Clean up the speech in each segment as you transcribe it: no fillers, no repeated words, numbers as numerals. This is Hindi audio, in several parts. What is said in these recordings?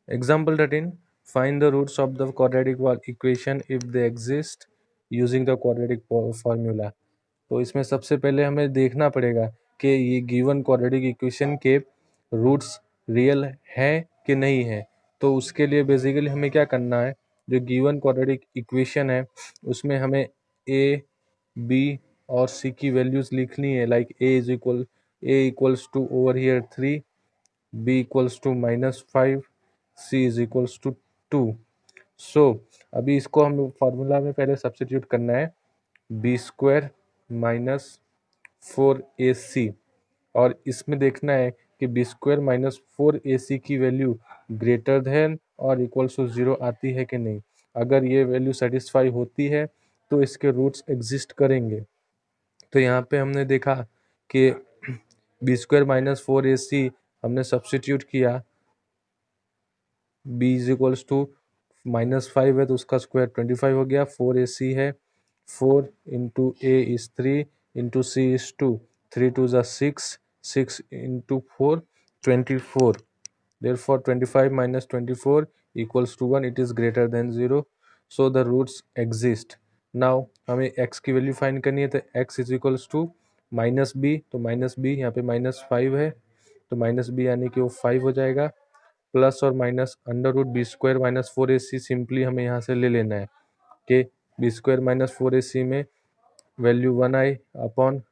Example 13. Find the roots of the quadratic equation if they exist using the quadratic formula. तो इसमें सबसे पहले हमें देखना पड़ेगा कि ये गिवन क्वाड्रेटिक इक्वेशन के रूट्स रियल है कि नहीं है। तो उसके लिए बेसिकली हमें क्या करना है, जो गिवन क्वाड्रेटिक इक्वेशन है उसमें हमें ए, बी और सी की वैल्यूज लिखनी है। Like a equals to over here 3, b equals to -5, c is equals to 2। So अभी इसको हम फॉर्मूला में पहले सब्स्टिट्यूट करना है, बी स्क्वायर माइनस 4ac, और इसमें देखना है कि बी स्क्वायर माइनस 4ac की वैल्यू ग्रेटर देन और इक्वल्स टू 0 आती है कि नहीं। अगर ये वैल्यू सेटिस्फाई होती है तो इसके रूट्स एग्जिस्ट करेंगे। तो यहाँ पे हमने देखा कि बी स्क्वायर माइनस 4ac हमने सब्स्टिट्यूट किया, b इज इक्वल्स टू -5 है तो उसका स्क्वायर 25 हो गया, 4ac है, 4 into a is 3 into c is 2, 3 2 ज़ा 6, 6 into 4 24। Therefore 25 minus 24 equals to 1, it is greater than 0, so the roots exist। now हमें x की वैल्यू फाइंड करनी है, तो x is equals to minus b, तो माइनस बी यहाँ पे -5 है तो माइनस बी यानी कि वो 5 हो जाएगा, प्लस और minus under root b square minus 4ac simply हमें यहाँ से ले लेना है कि बी स्क्वायर माइनस 4ac में वैल्यू 1 आई अपॉन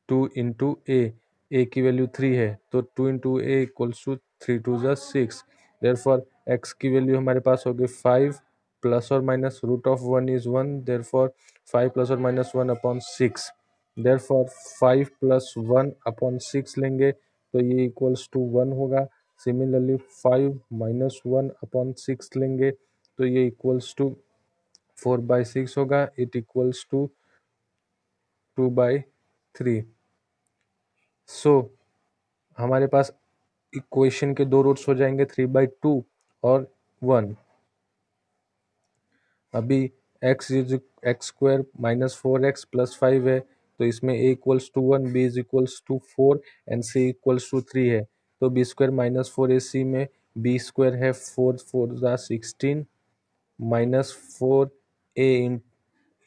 2 इंटू ए की वैल्यू 3 है तो 2 इंटू ए इक्वल्स टू 3 2 ज़ा 6। देयरफॉर एक्स की वैल्यू हमारे पास होगी 5 प्लस और minus root of 1 is 1, therefore 5 plus और minus 1 upon 6, therefore 5 plus 1 upon 6 लेंगे तो ये इक्वल्स टू 1 होगा। सिमिलरली 5 माइनस 1 अपॉन 6 लेंगे तो ये इक्वल्स टू 4/6 होगा, इट इक्वल्स टू 2/3। सो हमारे पास इक्वेशन के दो रूट्स हो जाएंगे, 3/2 और 1। अभी x square minus 4x plus 5 है तो इसमें a equals to 1, b is equals to 4 and c equals to 3 है। तो बी स्क्वायर माइनस 4ac में b स्क्वायर है 4 4 ज़ा 16 minus 4a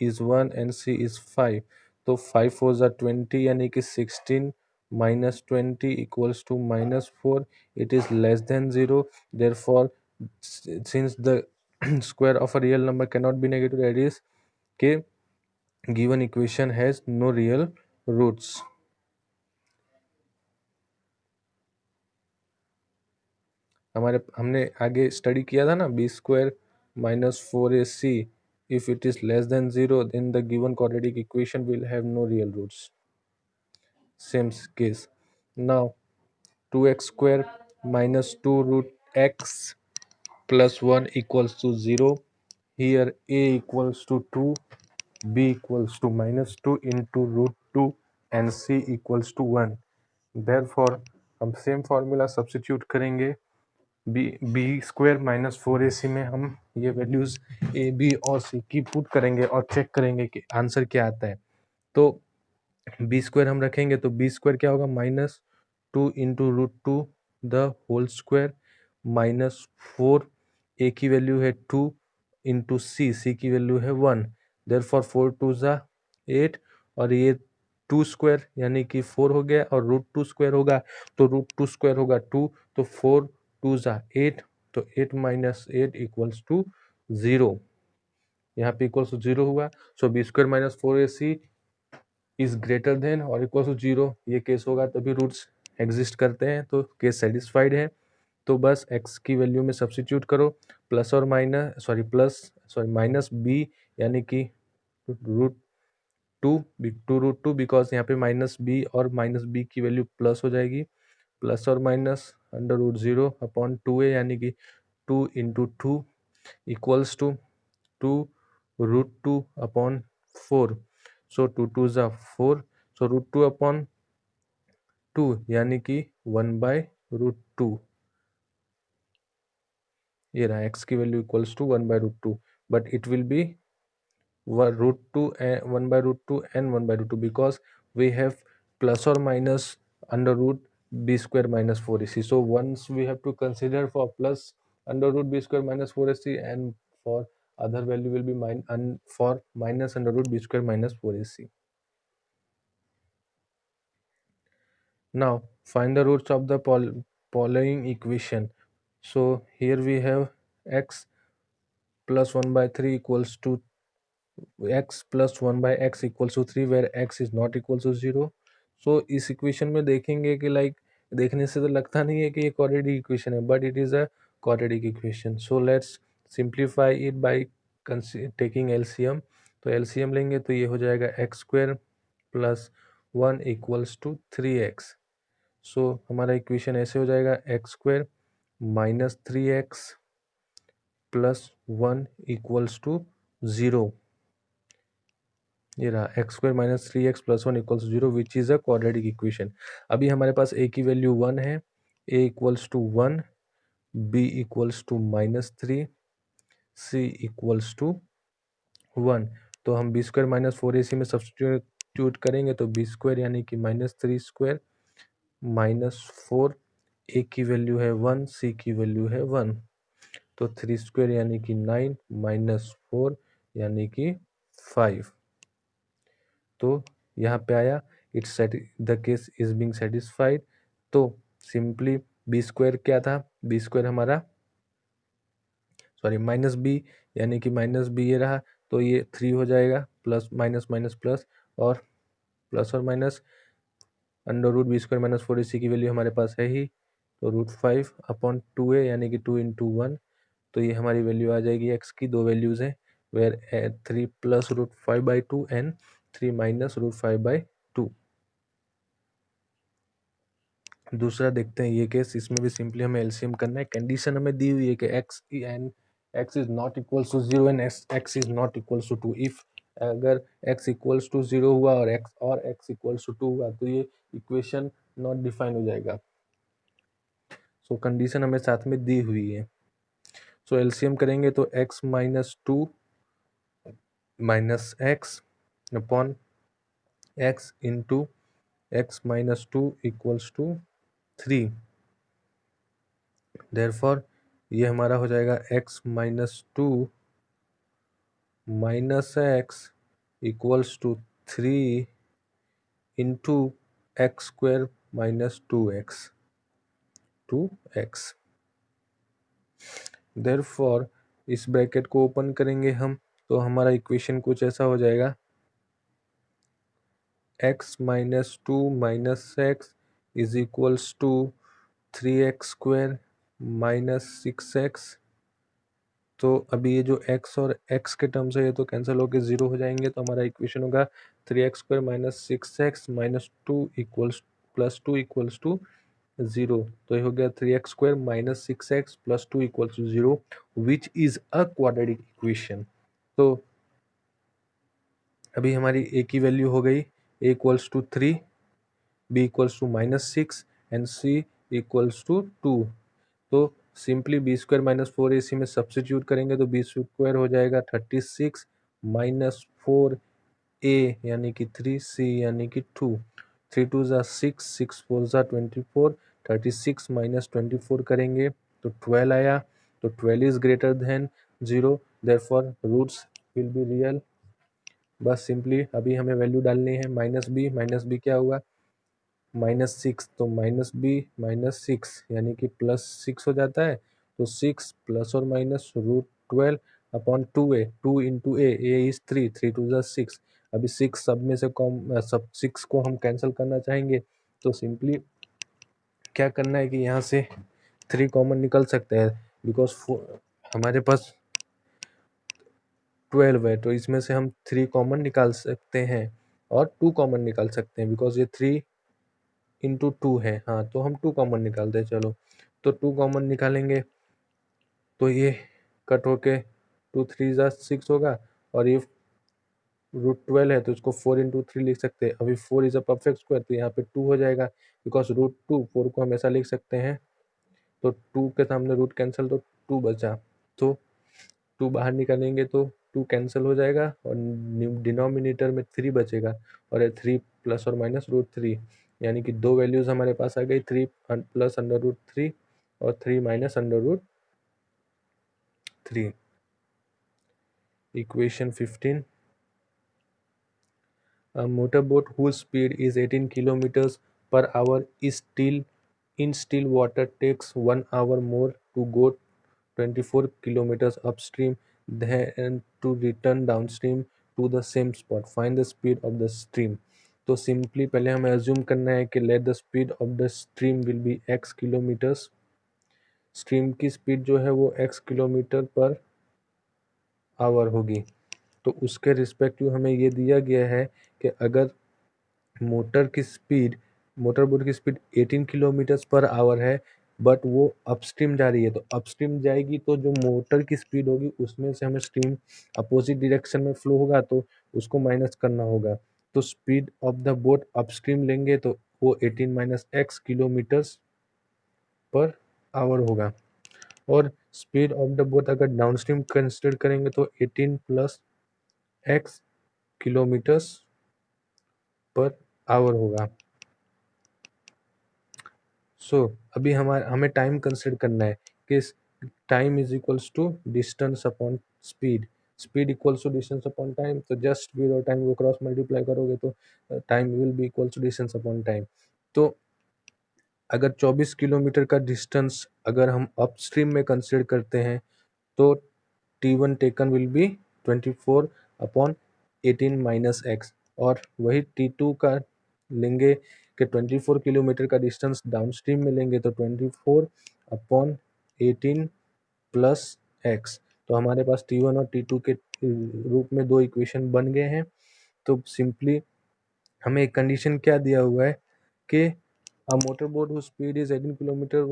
is 1 and c is 5, तो 5 4 ज़ा 20 यानी कि 16 minus 20 equals to -4, it is less than 0, therefore since the square of a real number cannot be negative, that is कि given equation has no real roots। हमने आगे स्टडी किया था ना, b square minus 4ac, if it is less than 0 then the given quadratic equation will have no real roots। same case। now 2x square minus 2 root x plus 1 equals to 0। here a equals to 2, b equals to -2 into root 2 and c equals to 1। therefore हम सेम फार्मूला सब्स्टिट्यूट करेंगे, बी स्क्वायर माइनस 4ac में हम ये वैल्यूज ए बी और सी की पुट करेंगे और चेक करेंगे कि आंसर क्या आता है। तो बी स्क्वायर हम रखेंगे तो बी स्क्वायर क्या होगा, -2 into root 2 the whole square minus 4, a की वैल्यू है 2 इंटू सी की वैल्यू है 1, देयरफॉर 4 2 ज़ा 8 और ये 2 स्क्वायर यानी कि 4 हो गया और रूट 2 स्क्वायर होगा तो रूट 2 स्क्वायर होगा 2, तो 4 2 ज़ा 8, तो 8 माइनस 8 इक्वल्स टू 0। यहाँ पे इक्वल्स टू 0 हुआ, so B square minus 4ac is greater than और इक्वल टू 0, ये केस होगा तभी रूट्स एग्जिस्ट करते हैं, तो केस सेटिस्फाइड है। तो बस x की वैल्यू में सब्स्टिट्यूट करो, प्लस और माइनस माइनस b यानी कि रूट 2 रूट 2 बिकॉज यहाँ पे माइनस b और माइनस b की वैल्यू प्लस हो जाएगी, प्लस और minus under root 0 upon 2a यानी कि 2 into 2 equals to 2 root 2 upon 4, so 2 2 ज़ा 4, सो रूट 2 अपॉन 2 यानी कि 1/√2। ये रहा x की value equals to 1/√2, but it will be √2 1/√2 and 1/√2 because we have plus or minus under root b square minus 4ac. So once we have to consider for plus under root b square minus 4ac, and for other value will be for minus under root b square minus 4ac. Now find the roots of the following equation. So here we have x plus 1 by 3 equals to x plus 1 by x equals to 3, where x is not equal to 0. सो इस इक्वेशन में देखेंगे कि लाइक देखने से तो लगता नहीं है कि ये क्वाड्रेटिक इक्वेशन है, but it is a quadratic equation. So let's simplify it by taking LCM. तो एलसीएम लेंगे तो ये हो जाएगा x square plus 1 equals to 3x. So हमारा इक्वेशन ऐसे हो जाएगा x square minus 3x plus 1 equals to 0. ये रहा x square minus 3x plus 1 equals 0 which is a quadratic equation. अभी हमारे पास a की वैल्यू 1 है, a equals to 1, b equals to -3, c equals to 1. तो हम बी स्क्वायर माइनस 4ac में सब्सटीट्यूट करेंगे तो बी स्क्वायर यानी कि -3 स्क्वायर -4, a की वैल्यू है 1, c की वैल्यू है 1. तो 3 स्क्वायर यानी कि 9 -4 यानी कि 5. तो यहाँ पे आया it's the case is being satisfied. तो सिंपली बी स्क्वायर क्या था, बी स्क्वायर हमारा सॉरी माइनस बी यानी कि माइनस बी ये रहा, तो ये 3 हो जाएगा प्लस माइनस माइनस प्लस और minus under root b square minus 4ac की वैल्यू हमारे पास है ही, तो √5/2a यानी कि 2 × 1. तो ये हमारी वैल्यू आ जाएगी एक्स की. दो वैल्यूज हैं वेयर 3 प्लस √5/2 एंड 3 माइनस √5/2. दूसरा देखते हैं ये केस, इसमें भी सिंपली हमें एलसीएम करना है. कंडीशन हमें दी हुई है कि x is not equals to 0 and x is not equals to 2. If अगर x इक्वल्स टू 0 हुआ और x इक्वल्स टू 2 हुआ तो ये इक्वेशन नॉट डिफाइन हो जाएगा. सो कंडीशन हमें साथ में दी हुई है. सो एलसीएम करेंगे तो x minus 2 minus x upon x into x minus 2 equals to 3. Therefore ये हमारा हो जाएगा x minus 2 minus x equals to 3 into x square minus 2x. Therefore इस ब्रैकेट को ओपन करेंगे हम तो हमारा इक्वेशन कुछ ऐसा हो जाएगा x minus 2 minus x is equals to 3x square minus 6x. तो अभी ये जो x और x के टर्म्स है ये तो कैंसिल होकर 0 हो जाएंगे, तो हमारा इक्वेशन होगा 3x square minus 6x minus 2 equals plus 2 equals to 0. तो ये हो गया 3x square minus 6x plus 2 equals to 0 which is a quadratic equation. तो अभी हमारी a की वैल्यू हो गई a equals to 3, b equals to -6 and c equals to 2. तो simply B square minus 4ac में सब्सटीट्यूट करेंगे तो बी स्क्वायर हो जाएगा 36 माइनस 4a यानी कि 3c यानी कि 2. 3 2 ज़ा 6, 6 4 ज़ा 24, 36 माइनस 24 करेंगे तो 12 आया. तो 12 is greater than 0, therefore roots will be real. बस सिंपली अभी हमें वैल्यू डालनी है. माइनस बी क्या हुआ -6, तो -b-6 यानी कि +6 हो जाता है. तो 6 प्लस और minus √12/2a, 2 into a is 3, 3 2 ज़ा 6. अभी 6 सब में से सब 6 को हम कैंसिल करना चाहेंगे तो सिंपली क्या करना है कि यहाँ से 3 कॉमन निकल सकते हैं बिकॉज हमारे पास 12 है, तो इसमें से हम 3 कॉमन निकाल सकते हैं और 2 कॉमन निकाल सकते हैं बिकॉज ये 3 इंटू 2 है. हाँ, तो हम 2 कॉमन निकालते हैं. चलो, तो 2 कॉमन निकालेंगे तो ये कट होके 2 3 ज़ा 6 होगा और ये √12 है तो इसको 4 इंटू 3 लिख सकते हैं. अभी 4 इज अ परफेक्ट स्क्वायर तो यहाँ पे 2 हो जाएगा बिकॉज √2 4 को हमेशा लिख सकते हैं. तो 2 के सामने रूट कैंसिल तो 2 बचा. तो 2 बाहर निकालेंगे तो 2 कैंसिल हो जाएगा और डिनोमिनेटर में 3 बचेगा और ये 3 प्लस और माइनस √3, यानी कि दो वैल्यूज हमारे पास आ गई, 3 प्लस √3 और 3 minus √3। Equation 15, a motorboat whose speed is 18 kilometers per hour is still in still water takes 1 hour more to go 24 kilometers upstream than to return downstream to the same spot. Find the speed of the stream. तो सिंपली पहले हमें अज्यूम करना है कि let the speed of the stream will be x kilometres. Stream की स्पीड जो है वो x किलोमीटर पर आवर होगी। तो उसके रिस्पेक्टिव हमें ये दिया गया है कि अगर मोटर बोट की स्पीड 18 किलोमीटर पर आवर है, बट वो अपस्ट्रीम जा रही है, तो अपस्ट्रीम जाएगी तो जो मोटर की स्पीड होगी उसमें से हमें स्ट्रीम अपोजिट डायरेक्शन में फ्लो होगा तो उसको माइनस करना होगा। तो speed of the boat upstream लेंगे तो वो 18 minus x kilometres per hour होगा, और स्पीड ऑफ द बोट अगर डाउनस्ट्रीम कंसिडर करेंगे तो 18 plus x kilometres per hour होगा। अभी हमें टाइम कंसिडर करना है कि time is equals to distance upon speed. Speed equals to distance upon time, तो जस्ट स्पीड और टाइम को क्रॉस मल्टीप्लाई करोगे तो time will be equals to distance upon time. तो अगर 24 किलोमीटर का डिस्टेंस अगर हम अपस्ट्रीम में कंसिडर करते हैं तो T1 taken will be 24 upon 18 minus x, और वही T2 का लेंगे कि 24 किलोमीटर का डिस्टेंस डाउनस्ट्रीम में लेंगे तो 24 अपॉन 18 प्लस एक्स। तो हमारे पास T1 और T2 के रूप में दो इक्वेशन बन गए हैं। तो सिंपली हमें एक कंडीशन क्या दिया हुआ है कि a motorboat whose speed is 18 kilometre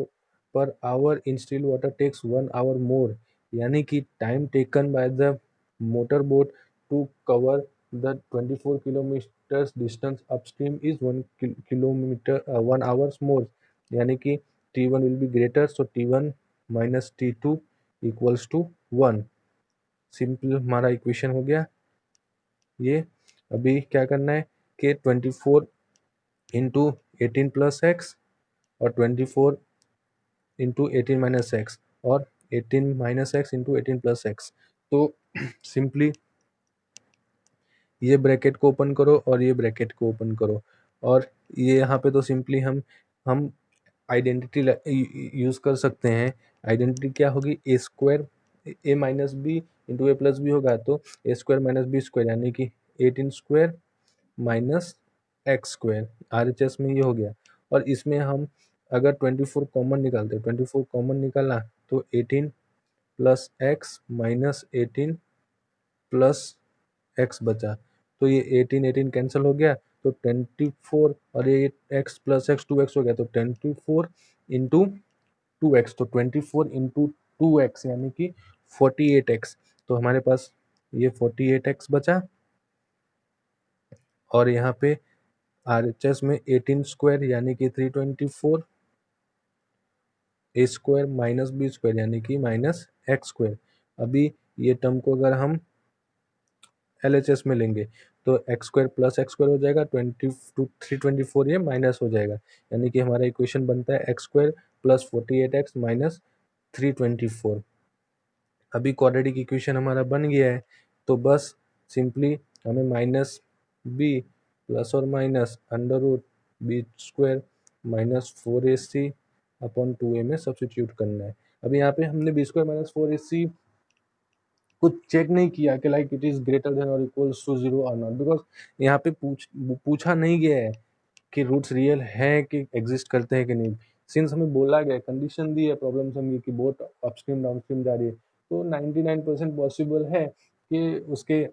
per hour in still water takes 1 hour more, यानी कि time taken by the motor boat to cover the 24 kilometre distance upstream is 1 hours more, यानी कि T1 will be greater, so T1 minus T2 equals to 1। Simple हमारा इक्वेशन हो गया ये। अभी क्या करना है कि 24 इंटू 18 प्लस एक्स और 24 इंटू 18 माइनस एक्स और 18 minus x into 18 plus x. तो सिंपली ये ब्रैकेट को ओपन करो और ये ब्रैकेट को ओपन करो, और ये यहाँ पे तो सिंपली हम आइडेंटिटी यूज कर सकते हैं। आइडेंटिटी क्या होगी, ए स्क्वायर ए माइनस बी इंटू ए प्लस बी होगा, तो ए स्क्वायर माइनस बी स्क्वायर यानी कि 18 square minus x square, RHS में ये हो गया। और इसमें हम अगर 24 कॉमन निकालते हैं, 24 कॉमन निकाला तो 18 plus x minus 18 plus x बचा, तो ये 18 कैंसिल हो गया, तो 24 और ये एक्स प्लस एक्स 2x हो गया, तो 24 इंटू 2x, तो 24 इंटू 2x यानी कि 48x। तो हमारे पास ये 48x बचा, और यहाँ पे RHS में 18 स्क्वायर यानी कि 324, ए स्क्वायर माइनस बी स्क्वायर यानी कि माइनस एक्स स्क्वायर। अभी ये टर्म को अगर हम LHS में लेंगे तो x square plus x square हो जाएगा, 324 ये माइनस हो जाएगा, यानी कि हमारा इक्वेशन बनता है x square plus 48x minus 324। अभी क्वाड्रेटिक इक्वेशन हमारा बन गया है, तो बस सिंपली हमें माइनस बी प्लस और minus under root b square minus 4AC upon 2a में सब्सिट्यूट करना है। अभी यहाँ पे हमने बी स्क्वायर माइनस 4AC कुछ चेक नहीं किया कि like it is greater than और इक्वल्स टू 0 और नॉट, बिकॉज यहाँ पे पूछा नहीं गया है कि रूट्स रियल है कि एग्जिस्ट करते हैं कि नहीं। सिंस हमें बोला गया, कंडीशन दी है प्रॉब्लम में कि बोट अपस्ट्रीम डाउनस्ट्रीम जा रही है, तो 99% पॉसिबल है कि उसके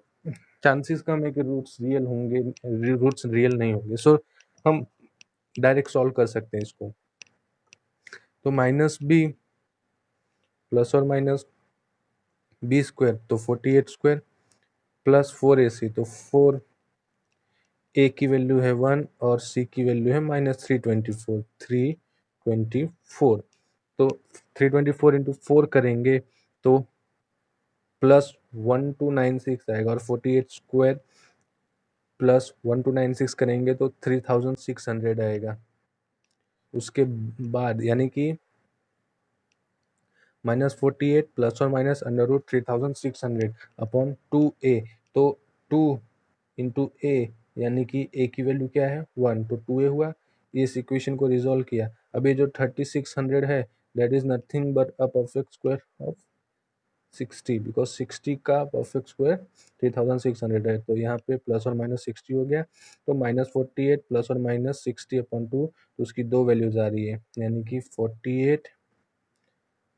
चांसेस कम है कि रूट्स रियल होंगे, रूट्स रियल नहीं होंगे। सो हम डायरेक्ट सॉल्व कर सकते हैं इसको। तो माइनस बी प्लस और माइनस बी स्क्वायर तो 48 स्क्वायर प्लस 4AC, तो 4 ए की वैल्यू है 1 और सी की वैल्यू है माइनस 324। तो 324 इंटू 4 करेंगे तो प्लस 1296 आएगा, और 48 स्क्वायर प्लस 1296 करेंगे तो 3600 आएगा। उसके बाद यानी कि -48 प्लस और minus under root 3600 upon 2a। तो 2 इंटू ए यानी कि ए की वैल्यू क्या है 1, तो 2a हुआ। इस इक्वेशन को रिजोल्व किया। अब ये जो 3600 है that is nothing but a perfect square of 60, because 60 का परफेक्ट स्क्वायर 3600 है। तो यहाँ पे प्लस और माइनस 60 हो गया। तो -48 प्लस और माइनस 60 अपॉन 2, तो उसकी दो वैल्यूज आ रही है यानी कि 48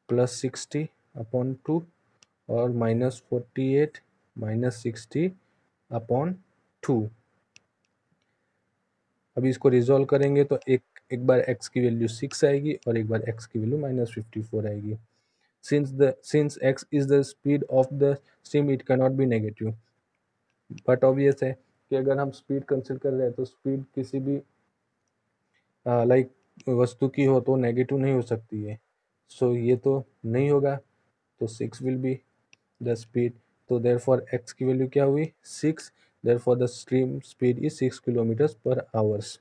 प्लस 60 अपॉन 2 और -48 माइनस 60 अपॉन 2। अभी इसको रिजोल्व करेंगे तो एक बार x की वैल्यू 6 आएगी और एक बार x की वैल्यू -54 आएगी। since x is the speed of the stream it cannot be negative, but obvious है कि अगर हम स्पीड कंसिडर कर रहे हैं तो स्पीड किसी भी लाइक वस्तु की हो तो नेगेटिव नहीं हो सकती है। सो ये तो नहीं होगा, तो 6 विल बी द स्पीड। तो देयरफॉर x की वैल्यू क्या हुई 6, therefore the stream speed is 6 kilometre पर आवर्स।